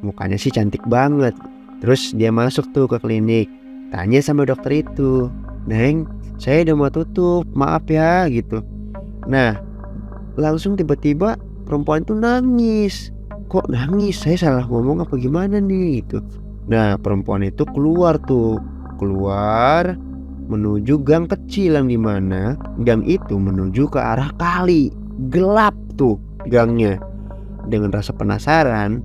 Mukanya sih cantik banget. Terus dia masuk tuh ke klinik. Tanya sama dokter itu, "Neng, saya udah mau tutup, maaf ya," gitu. Nah, langsung tiba-tiba perempuan itu nangis. "Kok nangis? Saya salah ngomong apa gimana nih?" Gitu. Nah, perempuan itu keluar menuju gang kecil yang dimana gang itu menuju ke arah kali. Gelap tuh gangnya. Dengan rasa penasaran,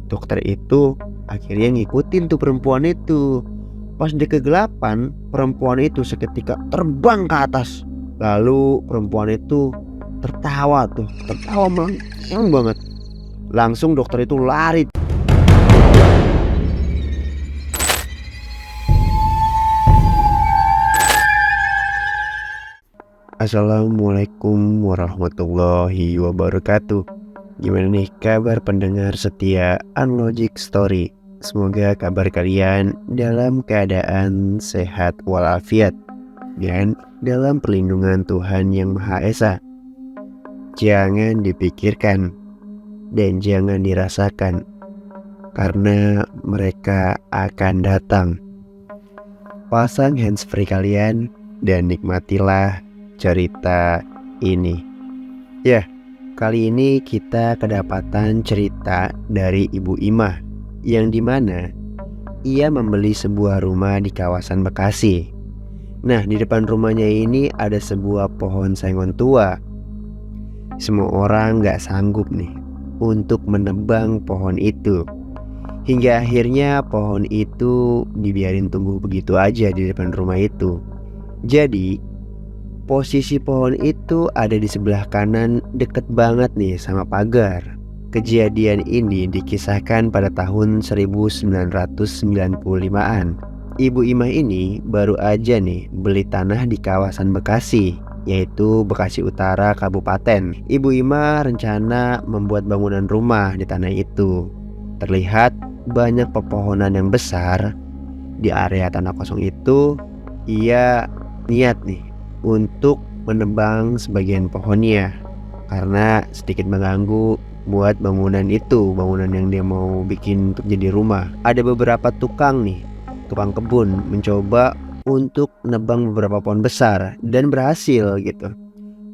dokter itu akhirnya ngikutin tuh perempuan itu. Pas di kegelapan, perempuan itu seketika terbang ke atas. Lalu perempuan itu tertawa melengking banget. Langsung dokter itu lari. Assalamualaikum warahmatullahi wabarakatuh. Gimana nih kabar pendengar setia Unlogic Story? Semoga kabar kalian dalam keadaan sehat walafiat dan dalam perlindungan Tuhan Yang Maha Esa. Jangan dipikirkan dan jangan dirasakan, karena mereka akan datang. Pasang handsfree kalian dan nikmatilah cerita ini. Ya, kali ini kita kedapatan cerita dari Ibu Imah, yang dimana ia membeli sebuah rumah di kawasan Bekasi. Nah, di depan rumahnya ini ada sebuah pohon sengon tua. Semua orang gak sanggup nih untuk menebang pohon itu. Hingga akhirnya pohon itu dibiarin tumbuh begitu aja di depan rumah itu. Jadi posisi pohon itu ada di sebelah kanan, deket banget nih sama pagar. Kejadian ini dikisahkan pada tahun 1995-an. Ibu Imah ini baru aja nih beli tanah di kawasan Bekasi, yaitu Bekasi Utara Kabupaten. Ibu Imah rencana membuat bangunan rumah di tanah itu. Terlihat banyak pepohonan yang besar di area tanah kosong itu. Ia niat nih untuk menebang sebagian pohonnya karena sedikit mengganggu buat bangunan itu, bangunan yang dia mau bikin untuk jadi rumah. Ada beberapa tukang kebun mencoba untuk nebang beberapa pohon besar dan berhasil gitu.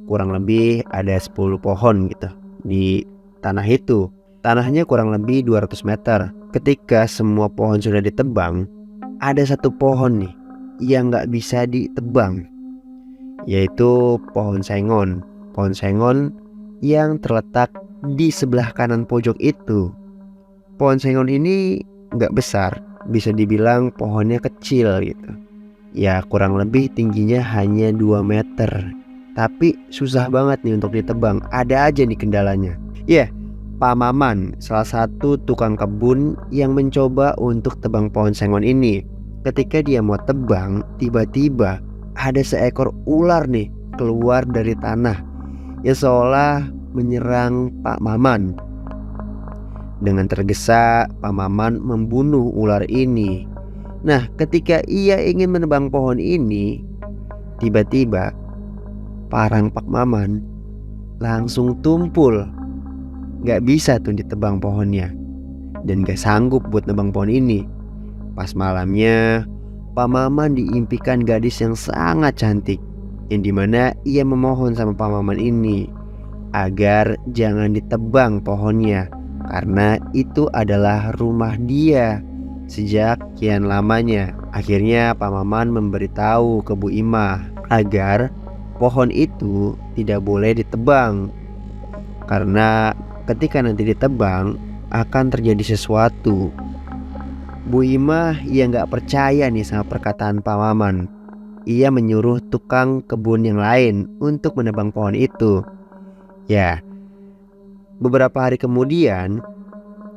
Kurang lebih ada 10 pohon gitu di tanah itu. Tanahnya kurang lebih 200 meter. Ketika semua pohon sudah ditebang, ada satu pohon nih yang gak bisa ditebang, yaitu pohon sengon. Pohon sengon yang terletak di sebelah kanan pojok itu. Pohon sengon ini gak besar, bisa dibilang pohonnya kecil gitu. Ya kurang lebih tingginya hanya 2 meter. Tapi susah banget nih untuk ditebang. Ada aja nih kendalanya. Ya, Pak Maman, salah satu tukang kebun yang mencoba untuk tebang pohon sengon ini. Ketika dia mau tebang, tiba-tiba ada seekor ular nih keluar dari tanah yang seolah menyerang Pak Maman. Dengan tergesa, Pak Maman membunuh ular ini. Nah, ketika ia ingin menebang pohon ini, tiba-tiba parang Pak Maman langsung tumpul. Gak bisa tuh ditebang pohonnya, dan gak sanggup buat nebang pohon ini. Pas malamnya, Pak Maman diimpikan gadis yang sangat cantik, yang dimana ia memohon sama Pak Maman ini agar jangan ditebang pohonnya, karena itu adalah rumah dia sejak kian lamanya. Akhirnya Pak Maman memberitahu ke Bu Imah agar pohon itu tidak boleh ditebang, karena ketika nanti ditebang akan terjadi sesuatu. Bu Imah yang gak percaya nih sama perkataan Pak Maman. Ia menyuruh tukang kebun yang lain untuk menebang pohon itu. Ya, beberapa hari kemudian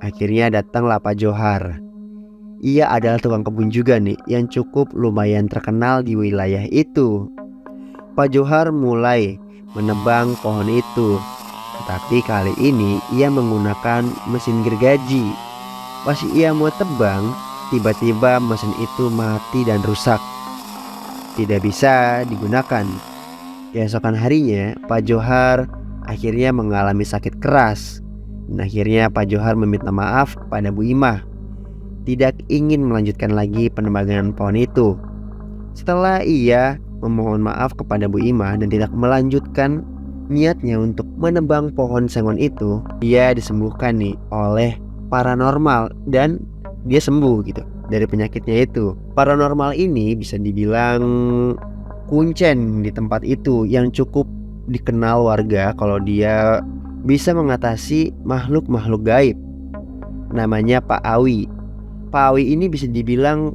akhirnya datanglah Pak Johar. Ia adalah tukang kebun juga nih yang cukup lumayan terkenal di wilayah itu. Pak Johar mulai menebang pohon itu, tetapi kali ini ia menggunakan mesin gergaji. Pas ia mau tebang, tiba-tiba mesin itu mati dan rusak, tidak bisa digunakan. Keesokan harinya Pak Johar akhirnya mengalami sakit keras Dan akhirnya Pak Johar meminta maaf kepada Bu Imah, tidak ingin melanjutkan lagi penebangan pohon itu. Setelah ia memohon maaf kepada Bu Imah dan tidak melanjutkan niatnya untuk menebang pohon sengon itu, ia disembuhkan nih oleh paranormal dan dia sembuh gitu dari penyakitnya itu. Paranormal ini bisa dibilang kuncen di tempat itu yang cukup dikenal warga kalau dia bisa mengatasi makhluk-makhluk gaib. Namanya Pak Awi. Pak Awi ini bisa dibilang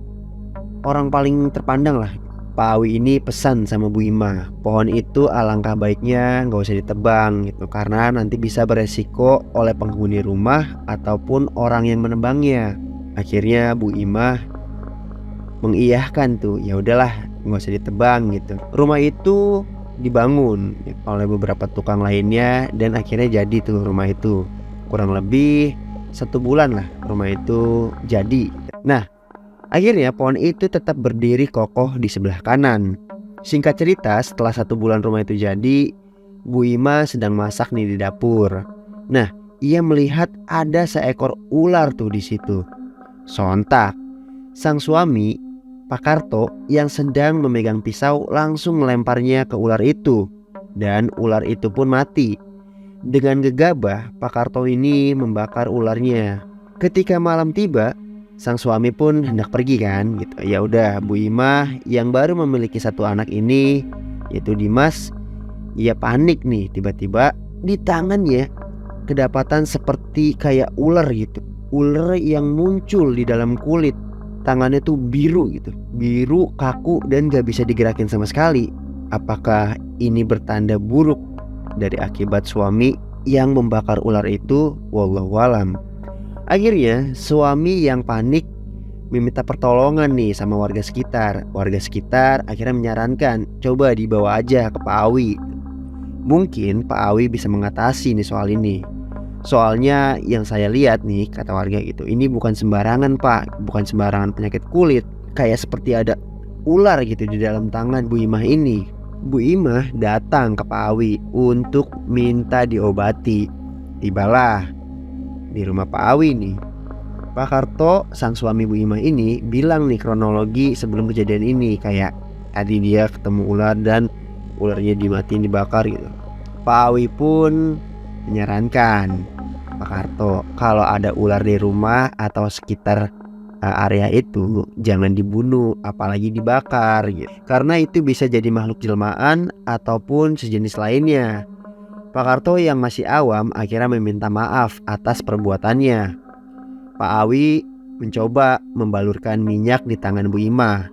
orang paling terpandang lah. Pak Awi ini pesan sama Bu Imah, pohon itu alangkah baiknya nggak usah ditebang gitu, karena nanti bisa beresiko oleh penghuni rumah ataupun orang yang menebangnya. Akhirnya Bu Imah mengiyahkan tuh, ya udahlah nggak usah ditebang gitu. Rumah itu dibangun oleh beberapa tukang lainnya dan akhirnya jadi tuh rumah itu. Kurang lebih 1 bulan lah rumah itu jadi. Nah, akhirnya pohon itu tetap berdiri kokoh di sebelah kanan. Singkat cerita, setelah 1 bulan rumah itu jadi, Bu Ima sedang masak nih di dapur. Nah, ia melihat ada seekor ular tuh di situ. Sontak, sang suami, Pak Karto, yang sedang memegang pisau langsung melemparnya ke ular itu. Dan ular itu pun mati. Dengan gegabah, Pak Karto ini membakar ularnya. Ketika malam tiba, sang suami pun hendak pergi kan gitu. Ya udah, Bu Imah yang baru memiliki 1 anak ini, yaitu Dimas, ia panik nih. Tiba-tiba di tangannya kedapatan seperti kayak ular gitu. Ular yang muncul di dalam kulit. Tangannya tuh biru gitu, biru, kaku, dan gak bisa digerakin sama sekali. Apakah ini bertanda buruk dari akibat suami yang membakar ular itu? Wallahualam. Akhirnya suami yang panik meminta pertolongan nih sama warga sekitar. Warga sekitar akhirnya menyarankan coba dibawa aja ke Pak Awi. Mungkin Pak Awi bisa mengatasi nih soal ini. Soalnya yang saya lihat nih, kata warga gitu, ini bukan sembarangan Pak, bukan sembarangan penyakit kulit. Kayak seperti ada ular gitu di dalam tangan Bu Imah ini. Bu Imah datang ke Pak Awi untuk minta diobati. Tibalah di rumah Pak Awi nih. Pak Karto, sang suami Bu Imah ini, bilang nih kronologi sebelum kejadian ini. Kayak tadi dia ketemu ular dan ularnya dimatiin, dibakar gitu. Pak Awi pun menyarankan Pak Karto, kalau ada ular di rumah atau sekitar area itu jangan dibunuh, apalagi dibakar gitu. Karena itu bisa jadi makhluk jelmaan ataupun sejenis lainnya. Pak Karto yang masih awam akhirnya meminta maaf atas perbuatannya. Pak Awi mencoba membalurkan minyak di tangan Bu Imah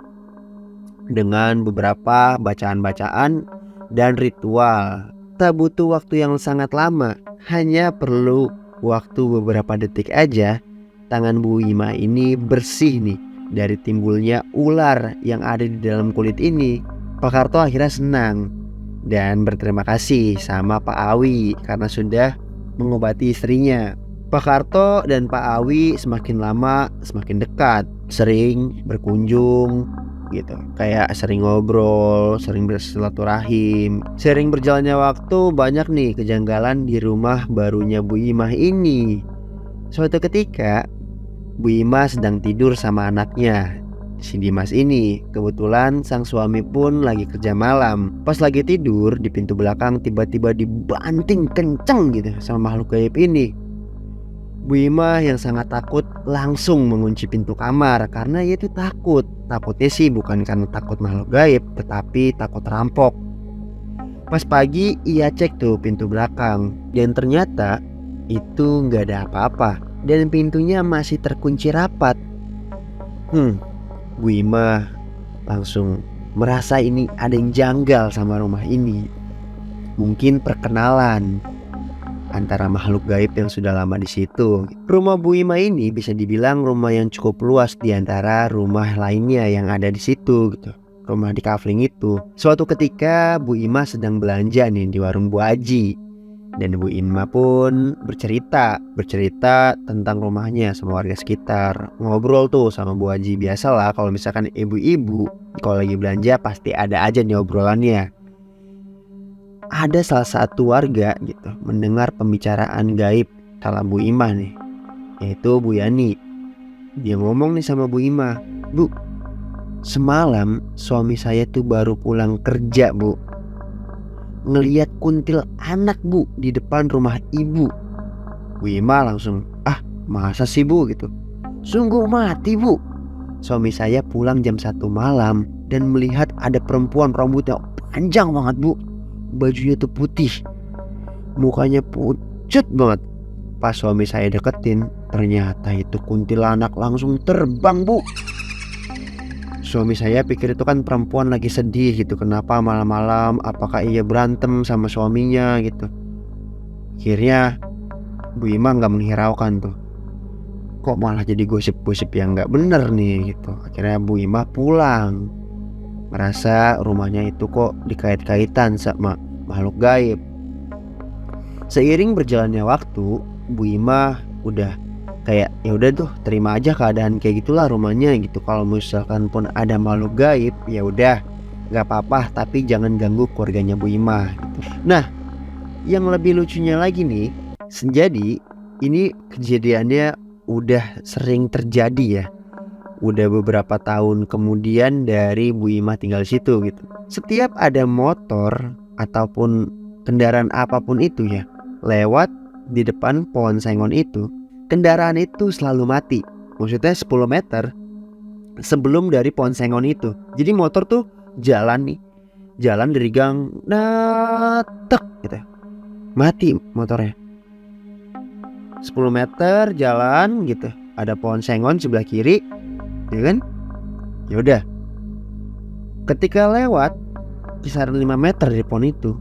dengan beberapa bacaan-bacaan dan ritual. Tak butuh waktu yang sangat lama, hanya perlu waktu beberapa detik aja. Tangan Bu Imah ini bersih nih dari timbulnya ular yang ada di dalam kulit ini. Pak Karto akhirnya senang dan berterima kasih sama Pak Awi karena sudah mengobati istrinya. Pak Karto dan Pak Awi semakin lama semakin dekat, sering berkunjung gitu, kayak sering ngobrol, sering bersilaturahim. Sering berjalannya waktu, banyak nih kejanggalan di rumah barunya Bu Imah ini. Suatu ketika Bu Imah sedang tidur sama anaknya, si Dimas ini. Kebetulan sang suami pun lagi kerja malam. Pas lagi tidur, di pintu belakang tiba-tiba dibanting kenceng gitu sama makhluk gaib ini. Bu Imah yang sangat takut langsung mengunci pintu kamar karena ia itu takut. Takutnya sih bukan karena takut makhluk gaib, tetapi takut rampok. Pas pagi ia cek tuh pintu belakang dan ternyata itu nggak ada apa-apa dan pintunya masih terkunci rapat. Bu Imah langsung merasa ini ada yang janggal sama rumah ini. Mungkin perkenalan antara makhluk gaib yang sudah lama di situ. Rumah Bu Imah ini bisa dibilang rumah yang cukup luas di antara rumah lainnya yang ada di situ gitu. Rumah di Kafling itu. Suatu ketika Bu Imah sedang belanja nih di warung Bu Haji. Dan Bu Imah pun bercerita tentang rumahnya sama warga sekitar. Ngobrol tuh sama Bu Haji. Biasalah kalau misalkan ibu-ibu kalau lagi belanja pasti ada aja nih obrolannya. Ada salah satu warga gitu mendengar pembicaraan gaib masalah Bu Imah nih, yaitu Bu Yani. Dia ngomong nih sama Bu Imah, "Bu, semalam suami saya tuh baru pulang kerja, Bu. Ngeliat kuntil anak, Bu, di depan rumah ibu." Bu Imah langsung, "Ah, masa sih, Bu?" gitu. "Sungguh mati, Bu. Suami saya pulang jam 1 malam dan melihat ada perempuan rambutnya panjang banget, Bu. Bajunya tuh putih, mukanya pucat banget. Pas suami saya deketin, ternyata itu kuntilanak langsung terbang, Bu. Suami saya pikir itu kan perempuan lagi sedih gitu. Kenapa malam-malam? Apakah ia berantem sama suaminya gitu. Akhirnya Bu Ima nggak menghiraukan tuh. Kok malah jadi gosip-gosip yang nggak bener nih gitu. Akhirnya Bu Ima pulang. Merasa rumahnya itu kok dikait-kaitan sama makhluk gaib. Seiring berjalannya waktu, Bu Ima udah kayak ya udah tuh terima aja keadaan kayak gitulah rumahnya gitu. Kalau misalkan pun ada makhluk gaib ya udah nggak apa-apa, tapi jangan ganggu keluarganya Bu Ima gitu. Nah, yang lebih lucunya lagi nih, jadi ini kejadiannya udah sering terjadi ya. Udah beberapa tahun kemudian dari Bu Ima tinggal di situ gitu. Setiap ada motor ataupun kendaraan apapun itu ya lewat di depan pohon sengon itu, kendaraan itu selalu mati. Maksudnya 10 meter sebelum dari pohon sengon itu. Jadi motor tuh jalan nih, jalan dari gang, natek gitu, mati motornya. 10 meter jalan gitu, ada pohon sengon sebelah kiri, ya kan? Ya udah. Ketika lewat kisaran 5 meter dari pohon itu,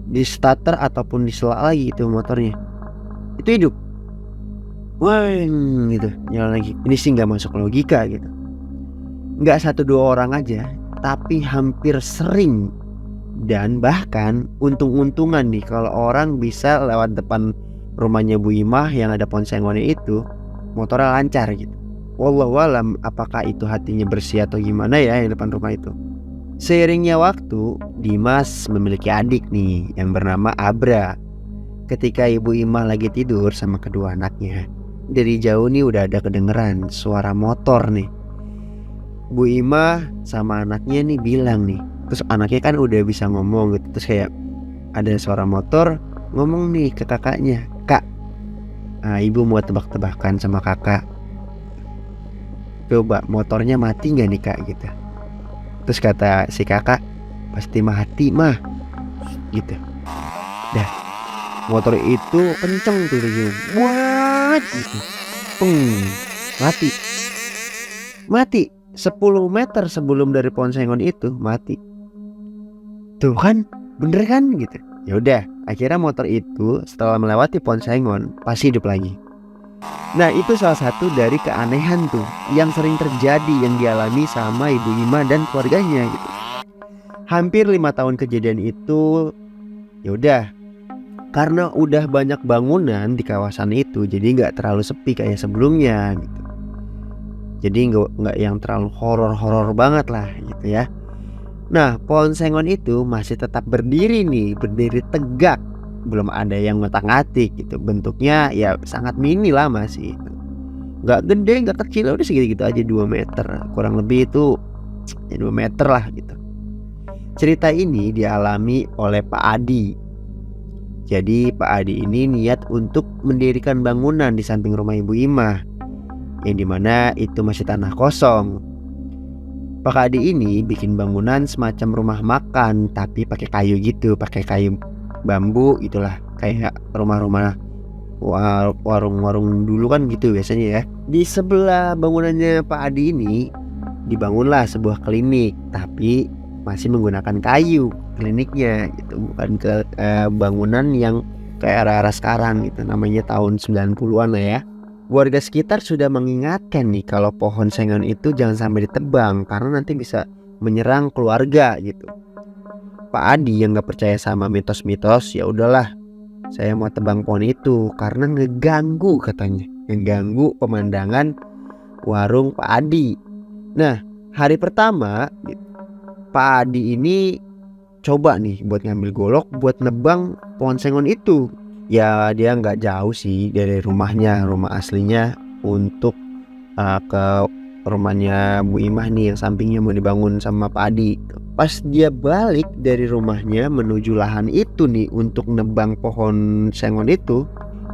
di starter ataupun diselak lagi itu motornya, itu hidup. Wah gitu, jalan lagi. Ini sih nggak masuk logika gitu. Nggak 1-2 orang aja, tapi hampir sering. Dan bahkan untung-untungan nih kalau orang bisa lewat depan rumahnya Bu Imah yang ada pohon sengonnya itu, motornya lancar gitu. Wallahualam apakah itu hatinya bersih atau gimana ya yang depan rumah itu. Seiringnya waktu, Dimas memiliki adik nih yang bernama Abra. Ketika Ibu Imah lagi tidur sama kedua anaknya, dari jauh nih udah ada kedengeran suara motor nih. Bu Imah sama anaknya nih bilang nih, terus anaknya kan udah bisa ngomong gitu. Terus kayak ada suara motor ngomong nih ke kakaknya, "Kak, ibu mau tebak-tebakan sama kakak. Coba motornya mati gak nih kak?" gitu. Terus kata si kakak, "Pasti mati mah," gitu. Dah, motor itu kenceng tuh dia, buat gitu. Mati. Mati 10 meter sebelum dari pohon sengon itu mati. Tuh kan, bener kan gitu. Ya udah, akhirnya motor itu setelah melewati pohon sengon pasti hidup lagi. Nah, itu salah satu dari keanehan tuh yang sering terjadi yang dialami sama Ibu Ima dan keluarganya gitu. Hampir 5 tahun kejadian itu, ya udah, karena udah banyak bangunan di kawasan itu, jadi nggak terlalu sepi kayak sebelumnya gitu. Jadi nggak yang terlalu horor-horor banget lah gitu ya. Nah, pohon sengon itu masih tetap berdiri nih, berdiri tegak. Belum ada yang ngotak-ngatik gitu. Bentuknya ya sangat mini lah masih. Nggak gede, nggak kecil, udah segitu-gitu aja 2 meter. Kurang lebih itu ya 2 meter lah gitu. Cerita ini dialami oleh Pak Adi. Jadi Pak Adi ini niat untuk mendirikan bangunan di samping rumah Ibu Imah, yang dimana itu masih tanah kosong. Pak Adi ini bikin bangunan semacam rumah makan, tapi pakai kayu gitu, pakai kayu bambu itulah, kayak rumah-rumah warung-warung dulu kan gitu biasanya ya. Di sebelah bangunannya Pak Adi ini dibangunlah sebuah klinik, tapi masih menggunakan kayu kliniknya gitu, bukan ke bangunan yang kayak arah-arah sekarang gitu, namanya tahun 90-an lah ya. Warga sekitar sudah mengingatkan nih kalau pohon sengon itu jangan sampai ditebang karena nanti bisa menyerang keluarga gitu. Pak Adi yang nggak percaya sama mitos-mitos, ya udahlah, saya mau tebang pohon itu karena ngeganggu katanya, ngeganggu pemandangan warung Pak Adi. Nah, hari pertama Pak Adi ini coba nih buat ngambil golok buat nebang pohon sengon itu. Ya dia nggak jauh sih dari rumahnya, rumah aslinya untuk ke rumahnya Bu Imah nih yang sampingnya mau dibangun sama Pak Adi. Pas dia balik dari rumahnya menuju lahan itu nih untuk nebang pohon sengon itu,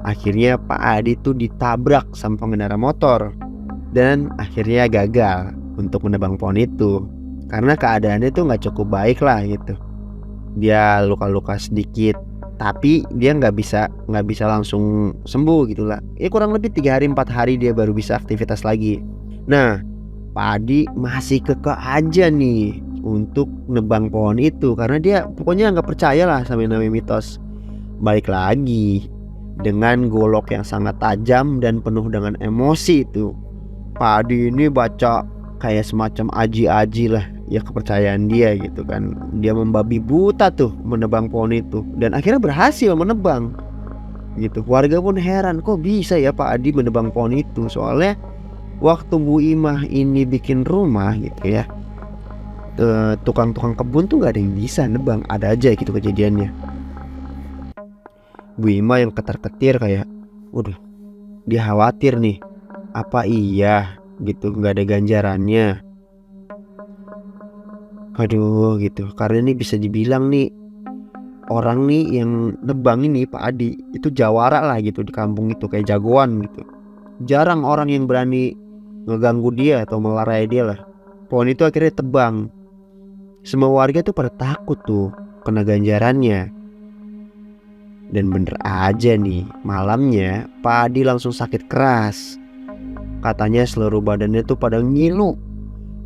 akhirnya Pak Adi tuh ditabrak sama pengendara motor dan akhirnya gagal untuk menebang pohon itu. Karena keadaannya tuh nggak cukup baik lah gitu. Dia luka-luka sedikit, tapi dia nggak bisa langsung sembuh gitulah. Ya kurang lebih 3 hari 4 hari dia baru bisa aktivitas lagi. Nah, Pak Adi masih kekeh aja nih untuk nebang pohon itu karena dia pokoknya nggak percaya lah sama yang namanya mitos. Balik lagi dengan golok yang sangat tajam dan penuh dengan emosi itu. Pak Adi ini baca kayak semacam aji-aji lah ya kepercayaan dia gitu kan. Dia membabi buta tuh menebang pohon itu dan akhirnya berhasil menebang gitu. Warga pun heran kok bisa ya Pak Adi menebang pohon itu. Soalnya waktu Bu Imah ini bikin rumah gitu ya, tukang-tukang kebun tuh nggak ada yang bisa nebang, ada aja gitu kejadiannya. Bu Imah yang ketar-ketir kayak, waduh, dia khawatir nih, apa iya gitu nggak ada ganjarannya. Aduh gitu, karena ini bisa dibilang nih orang nih yang nebang ini Pak Adi itu jawara lah gitu di kampung itu, kayak jagoan gitu. Jarang orang yang berani ngeganggu dia atau melerai dia lah. Pohon itu akhirnya tebang. Semua warga tuh pada takut tuh kena ganjarannya. Dan bener aja nih, malamnya Pak Adi langsung sakit keras. Katanya seluruh badannya tuh pada ngilu.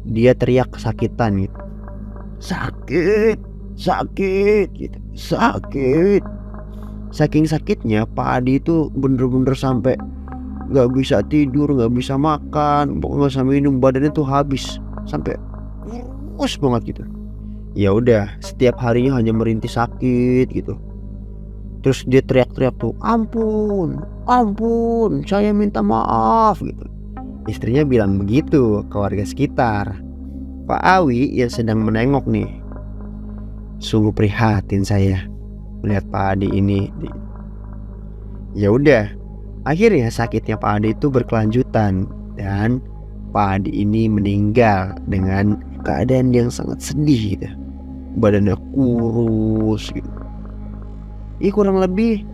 Dia teriak kesakitan gitu. Sakit, sakit gitu, sakit. Saking sakitnya Pak Adi itu bener-bener sampai gak bisa tidur, gak bisa makan, pokoknya gak bisa minum, badannya tuh habis sampai kurus banget gitu. Ya udah, setiap harinya hanya merintih sakit gitu. Terus dia teriak-teriak tuh, ampun, ampun, saya minta maaf gitu. Istrinya bilang begitu ke warga sekitar. Pak Awi yang sedang menengok nih, sungguh prihatin saya melihat Pak Adi ini. Ya udah, akhirnya sakitnya Pak Adi itu berkelanjutan dan Pak Adi ini meninggal dengan keadaan yang sangat sedih gitu. Badannya kurus gitu. Ya kurang lebih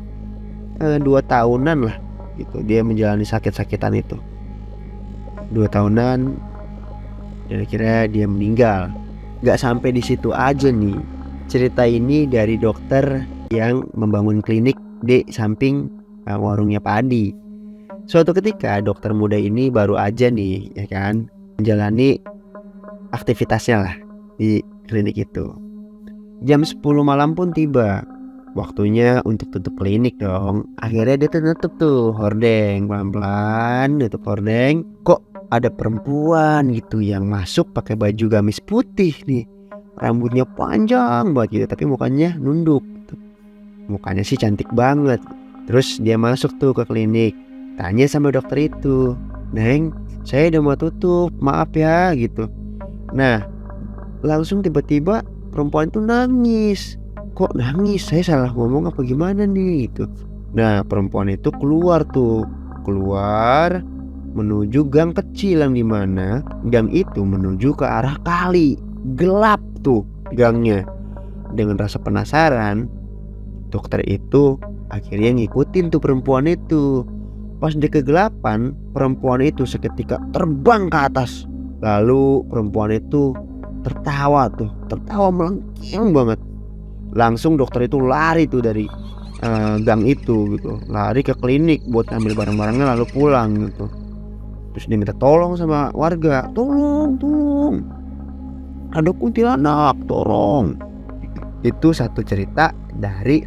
2 tahunan lah gitu dia menjalani sakit-sakitan itu. 2 tahunan dan akhirnya dia meninggal. Gak sampai di situ aja nih. Cerita ini dari dokter yang membangun klinik di samping warungnya Pak Adi. Suatu ketika dokter muda ini baru aja nih ya kan menjalani aktivitasnya lah di klinik itu. Jam 10 malam pun tiba. Waktunya untuk tutup klinik dong. Akhirnya dia tutup tuh hordeng, pelan-pelan tutup hordeng. Kok ada perempuan gitu yang masuk pakai baju gamis putih nih. Rambutnya panjang banget gitu, tapi mukanya nunduk gitu. Mukanya sih cantik banget. Terus dia masuk tuh ke klinik. Tanya sama dokter itu, "Neng, saya udah mau tutup, maaf ya," gitu. Nah, langsung tiba-tiba perempuan itu nangis. Kok nangis? Saya salah ngomong apa gimana nih gitu. Nah, perempuan itu keluar menuju gang kecil yang dimana gang itu menuju ke arah kali. Gelap tuh gangnya. Dengan rasa penasaran, dokter itu akhirnya ngikutin tuh perempuan itu. Pas di kegelapan, perempuan itu seketika terbang ke atas. Lalu perempuan itu tertawa melengking banget. Langsung dokter itu lari tuh dari gang itu gitu, lari ke klinik buat ambil barang-barangnya lalu pulang gitu. Terus dia minta tolong sama warga, tolong, ada kuntilanak, tolong. Itu satu cerita dari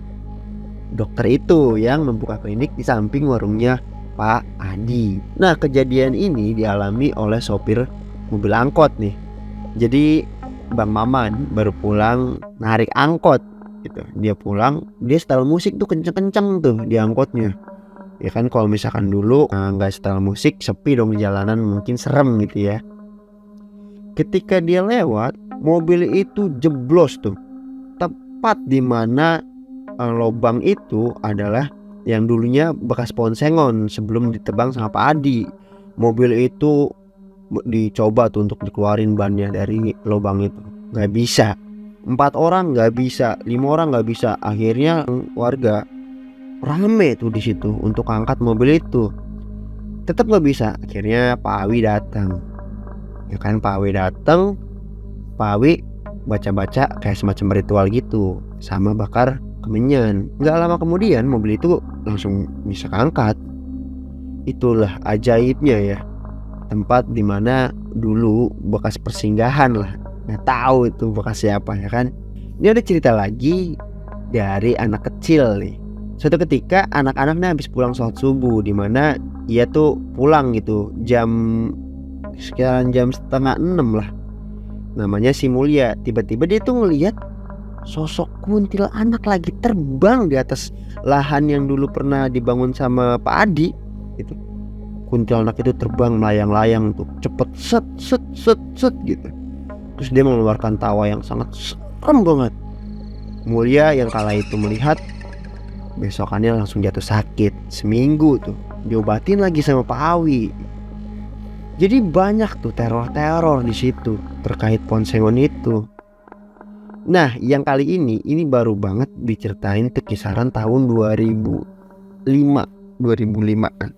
dokter itu yang membuka klinik di samping warungnya Pak Adi. Nah, kejadian ini dialami oleh sopir mobil angkot nih. Jadi Bang Maman baru pulang narik angkot gitu. Dia pulang, dia setel musik tuh kenceng-kenceng tuh di angkotnya. Ya kan kalau misalkan dulu nggak setel musik, sepi dong di jalanan, mungkin serem gitu ya. Ketika dia lewat, mobil itu jeblos tuh. Tepat di mana lobang itu adalah yang dulunya bekas ponsengon sebelum ditebang sama Pak Adi. Mobil itu dicoba tuh untuk dikeluarin bannya dari lubang itu, nggak bisa. 4 orang nggak bisa, 5 orang nggak bisa. Akhirnya warga rame tuh di situ untuk angkat mobil itu, tetap nggak bisa. Akhirnya Pak Awi datang, ya kan. Pak Awi datang, Pak Awi baca-baca kayak semacam ritual gitu, sama bakar kemenyan. Nggak lama kemudian mobil itu langsung bisa keangkat. Itulah ajaibnya ya, tempat dimana dulu bekas persinggahan lah. Nggak tahu itu bekas siapa ya kan. Ini ada cerita lagi dari anak kecil nih. Suatu ketika anak-anaknya habis pulang sholat subuh, dimana ia tuh pulang gitu sekitaran jam setengah 6 lah. Namanya si Mulia. Tiba-tiba dia tuh ngelihat sosok kuntilanak lagi terbang di atas lahan yang dulu pernah dibangun sama Pak Adi. Itu kuntilanak itu terbang melayang-layang tuh, cepet set set set set gitu. Terus dia mengeluarkan tawa yang sangat serem banget. Mulia yang kala itu melihat, besokannya langsung jatuh sakit seminggu tuh, diobatin lagi sama Pak Awi. Jadi banyak tuh teror-teror di situ terkait ponsengon itu. Nah, yang kali ini baru banget diceritain tuh kisaran tahun 2005 kan.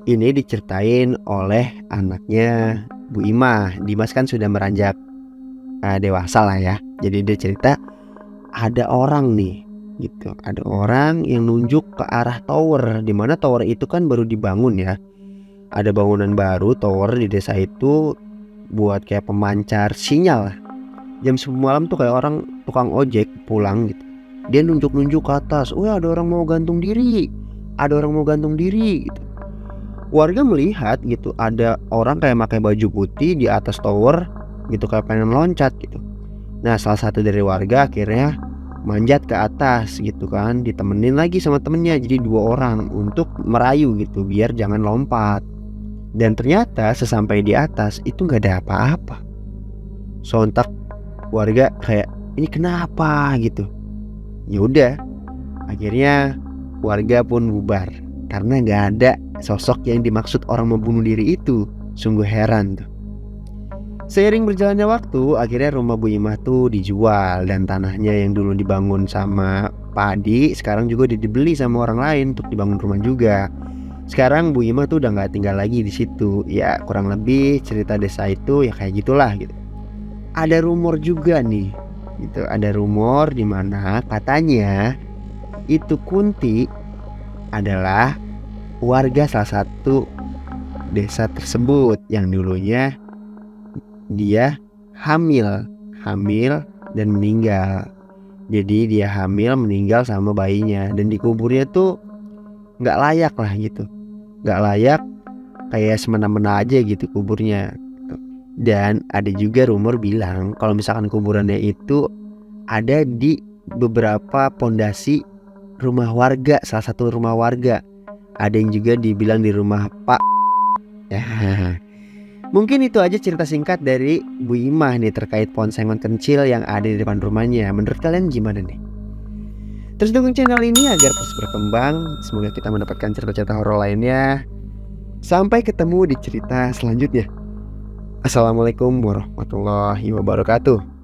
Ini diceritain oleh anaknya Bu Imah. Dimas kan sudah meranjak dewasa lah ya. Jadi dia cerita ada orang nih gitu, ada orang yang nunjuk ke arah tower, dimana tower itu kan baru dibangun ya. Ada bangunan baru tower di desa itu buat kayak pemancar sinyal lah. Jam 10 malam tuh kayak orang tukang ojek pulang gitu, dia nunjuk-nunjuk ke atas, wah ada orang mau gantung diri, ada orang mau gantung diri gitu. Warga melihat gitu, ada orang kayak pakai baju putih di atas tower gitu, kayak pengen loncat gitu. Nah, salah satu dari warga akhirnya manjat ke atas gitu kan, ditemenin lagi sama temennya, jadi 2 orang untuk merayu gitu biar jangan lompat. Dan ternyata sesampai di atas itu nggak ada apa-apa. Sontak warga kayak, ini kenapa gitu. Ya udah, akhirnya warga pun bubar karena nggak ada sosok yang dimaksud orang membunuh diri itu. Sungguh heran tuh. Seiring berjalannya waktu, akhirnya rumah Bu Imah tuh dijual, dan tanahnya yang dulu dibangun sama Pak Adi sekarang juga dibeli sama orang lain untuk dibangun rumah juga. Sekarang Bu Imah tuh udah nggak tinggal lagi di situ. Ya kurang lebih cerita desa itu ya kayak gitulah gitu. Ada rumor juga nih, gitu. Ada rumor di mana katanya itu Kunti adalah warga salah satu desa tersebut yang dulunya dia hamil dan meninggal. Jadi dia hamil, meninggal sama bayinya, dan dikuburnya tuh nggak layak lah gitu, nggak layak, kayak semena-mena aja gitu kuburnya. Dan ada juga rumor bilang kalau misalkan kuburannya itu ada di beberapa pondasi rumah warga, salah satu rumah warga. Ada yang juga dibilang di rumah Pak ya. Mungkin itu aja cerita singkat dari Bu Imah nih terkait ponsengon kecil yang ada di depan rumahnya. Menurut kalian gimana nih? Terus dukung channel ini agar terus berkembang. Semoga kita mendapatkan cerita-cerita horor lainnya. Sampai ketemu di cerita selanjutnya. Assalamualaikum warahmatullahi wabarakatuh.